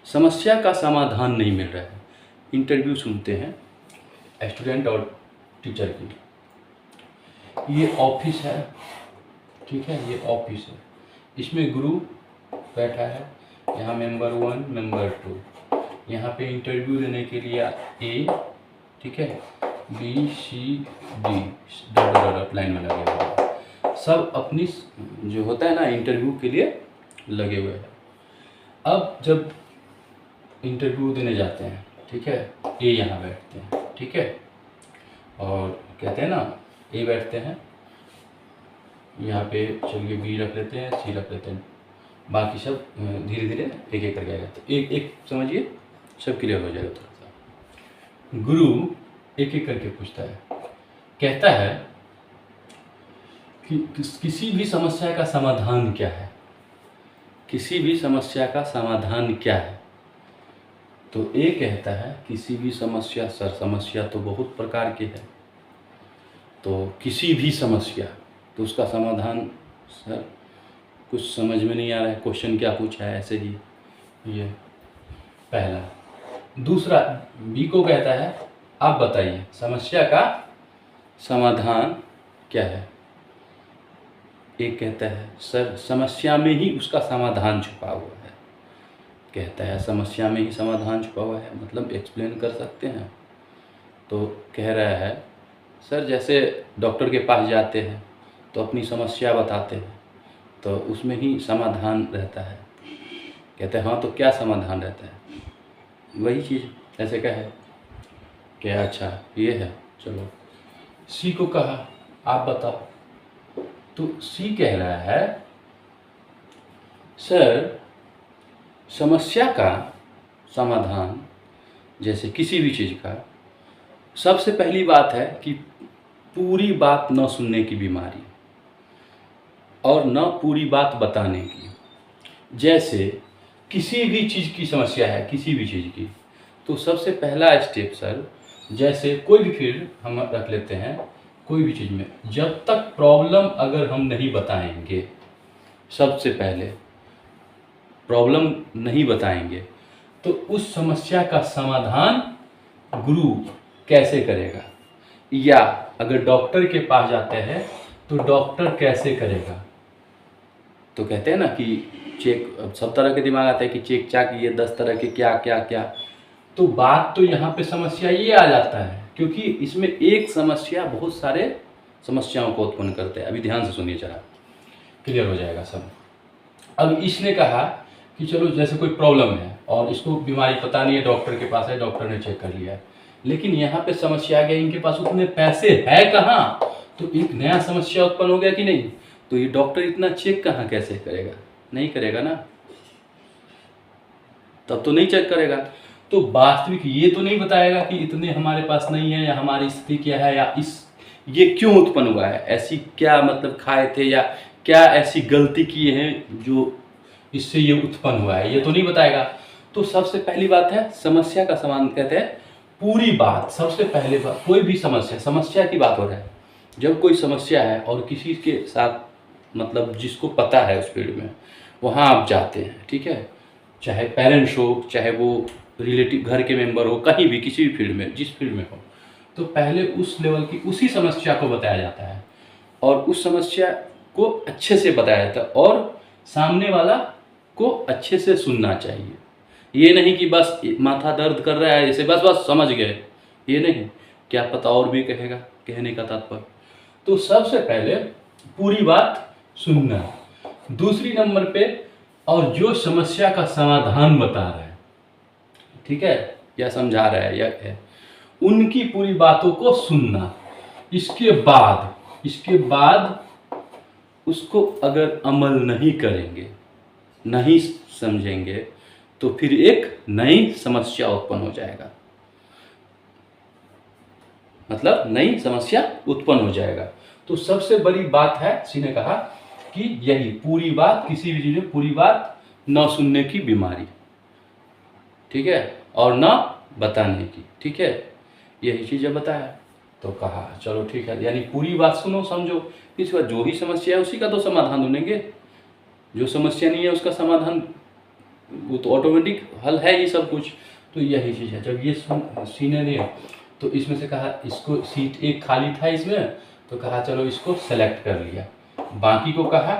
समस्या का समाधान नहीं मिल रहा है। इंटरव्यू सुनते हैं स्टूडेंट और टीचर की। ये ऑफिस है, ठीक है, ये ऑफिस है। इसमें गुरु बैठा है, यहाँ मेंबर 1 मेंबर 2, यहाँ पे इंटरव्यू लेने के लिए ए, ठीक है, B C D dot dot dot line में लगे हुए हैं। सब अपनी जो होता है ना इंटरव्यू के लिए लगे हुए हैं। अब जब इंटरव्यू देने जाते हैं, ठीक है, ए यहाँ बैठते हैं, ठीक है, और कहते हैं ना ए बैठते हैं, यहाँ पे चलिए बी रख लेते हैं, सी रख लेते हैं, बाकी सब धीरे धीरे एक एक करके आएगा। तो एक एक समझिए, सब क्लियर हो जाएगा थोड़ा सा। गुरु एक एक करके पूछता है, कहता है कि किसी भी समस्या का समाधान क्या है, किसी भी समस्या का समाधान क्या है। तो ए कहता है किसी भी समस्या, सर समस्या तो बहुत प्रकार की है, तो किसी भी समस्या, तो उसका समाधान सर कुछ समझ में नहीं आ रहा है, क्वेश्चन क्या पूछा है, ऐसे ही ये पहला। दूसरा बी को कहता है आप बताइए समस्या का समाधान क्या है। एक कहता है सर समस्या में ही उसका समाधान छुपा हुआ है। कहता है समस्या में ही समाधान छुपा हुआ है, मतलब एक्सप्लेन कर सकते हैं। तो कह रहा है सर जैसे डॉक्टर के पास जाते हैं तो अपनी समस्या बताते हैं, तो उसमें ही समाधान रहता है। कहते हैं हाँ तो क्या समाधान रहता है, वही चीज़ ऐसे कहे क्या, अच्छा ये है, चलो। सी को कहा आप बताओ, तो सी कह रहा है सर समस्या का समाधान जैसे किसी भी चीज़ का, सबसे पहली बात है कि पूरी बात न सुनने की बीमारी और न पूरी बात बताने की। जैसे किसी भी चीज़ की समस्या है, किसी भी चीज़ की, तो सबसे पहला स्टेप सर, जैसे कोई भी फील्ड हम रख लेते हैं, कोई भी चीज़ में जब तक प्रॉब्लम अगर हम नहीं बताएंगे, सबसे पहले प्रॉब्लम नहीं बताएंगे तो उस समस्या का समाधान गुरु कैसे करेगा। या अगर डॉक्टर के पास जाते हैं तो डॉक्टर कैसे करेगा। तो कहते हैं ना कि चेक, सब तरह के दिमाग आता है कि चेक चाक ये 10 तरह के क्या क्या क्या। तो बात तो यहाँ पे समस्या ये आ जाता है, क्योंकि इसमें एक समस्या बहुत सारे समस्याओं को उत्पन्न करते हैं। अभी ध्यान से सुनिए जरा, क्लियर हो जाएगा सब। अब इसने कहा कि चलो जैसे कोई प्रॉब्लम है और इसको बीमारी पता नहीं है, डॉक्टर के पास है, डॉक्टर ने चेक कर लिया है, लेकिन यहाँ पे समस्या आ गई इनके पास उतने पैसे है कहाँ, तो एक नया समस्या उत्पन्न हो गया कि नहीं। तो ये डॉक्टर इतना चेक कहाँ कैसे करेगा, नहीं करेगा ना, तब तो नहीं चेक करेगा। तो वास्तविक ये तो नहीं बताएगा कि इतने हमारे पास नहीं है, या हमारी स्थिति क्या है, या इस ये क्यों उत्पन्न हुआ है, ऐसी क्या मतलब खाए थे, या क्या ऐसी गलती किए हैं जो इससे ये उत्पन्न हुआ है, ये तो नहीं बताएगा। तो सबसे पहली बात है समस्या का समाधान, कहते हैं पूरी बात। सबसे पहले बात, कोई भी समस्या की बात हो रहा है, जब कोई समस्या है और किसी के साथ मतलब जिसको पता है उस फील्ड में, वहाँ आप जाते हैं, ठीक है, चाहे पेरेंट्स हो, चाहे वो रिलेटिव घर के मेंबर हो, कहीं भी किसी भी फील्ड में, जिस फील्ड में हो, तो पहले उस लेवल की उसी समस्या को बताया जाता है और उस समस्या को अच्छे से बताया जाता है और सामने वाला को अच्छे से सुनना चाहिए। ये नहीं कि बस माथा दर्द कर रहा है जैसे बस बस समझ गए, ये नहीं, क्या पता और भी कहेगा, कहने का तात्पर्य। तो सबसे पहले पूरी बात सुनना। दूसरी नंबर पे, और जो समस्या का समाधान बता रहा है, ठीक है, या समझा रहा है, या है, उनकी पूरी बातों को सुनना। इसके बाद उसको अगर अमल नहीं करेंगे, नहीं समझेंगे, तो फिर एक नई समस्या उत्पन्न हो जाएगा, मतलब नई समस्या उत्पन्न हो जाएगा। तो सबसे बड़ी बात है, सी ने कहा कि यही पूरी बात, किसी भी चीज़ में पूरी बात न सुनने की बीमारी, ठीक है, और न बताने की, ठीक है, यही चीज़ें बताया। तो कहा चलो ठीक है, यानी पूरी बात सुनो समझो, इसके बाद जो ही समस्या है उसी का तो समाधान ढूंढेंगे, जो समस्या नहीं है उसका समाधान वो तो ऑटोमेटिक हल है ये सब कुछ। तो यही चीज़ है। जब ये सीनियर है तो इसमें से कहा इसको सीट एक खाली था इसमें, तो कहा चलो इसको सेलेक्ट कर लिया, बाकी को कहा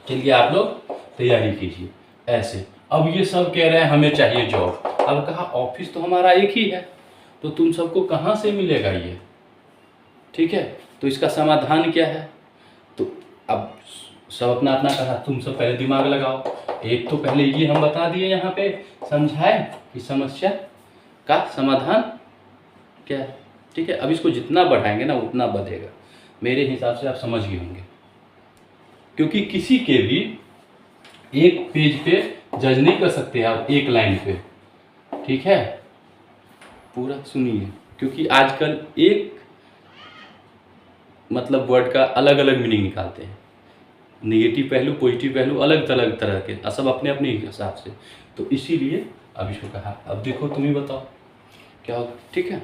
चलिए आप लोग तैयारी कीजिए ऐसे। अब ये सब कह रहे हैं हमें चाहिए जॉब। अब कहा ऑफिस तो हमारा एक ही है, तो तुम सबको कहाँ से मिलेगा ये, ठीक है। तो इसका समाधान क्या है, तो अब सब अपना अपना कहा, तुम सब पहले दिमाग लगाओ। एक तो पहले ये हम बता दिए यहाँ पे समझाए कि समस्या का समाधान क्या है, ठीक है। अब इसको जितना बढ़ाएंगे ना उतना बढ़ेगा, मेरे हिसाब से आप समझ गए होंगे, क्योंकि किसी के भी एक पेज पे जज नहीं कर सकते आप एक लाइन पे, ठीक है। पूरा सुनिए, क्योंकि आजकल एक मतलब वर्ड का अलग अलग मीनिंग निकालते हैं, नेगेटिव पहलू पॉजिटिव पहलू अलग अलग तरह के, सब अपने अपने हिसाब से। तो इसीलिए अब इसको कहा अब देखो तुम ही बताओ क्या होगा, ठीक है।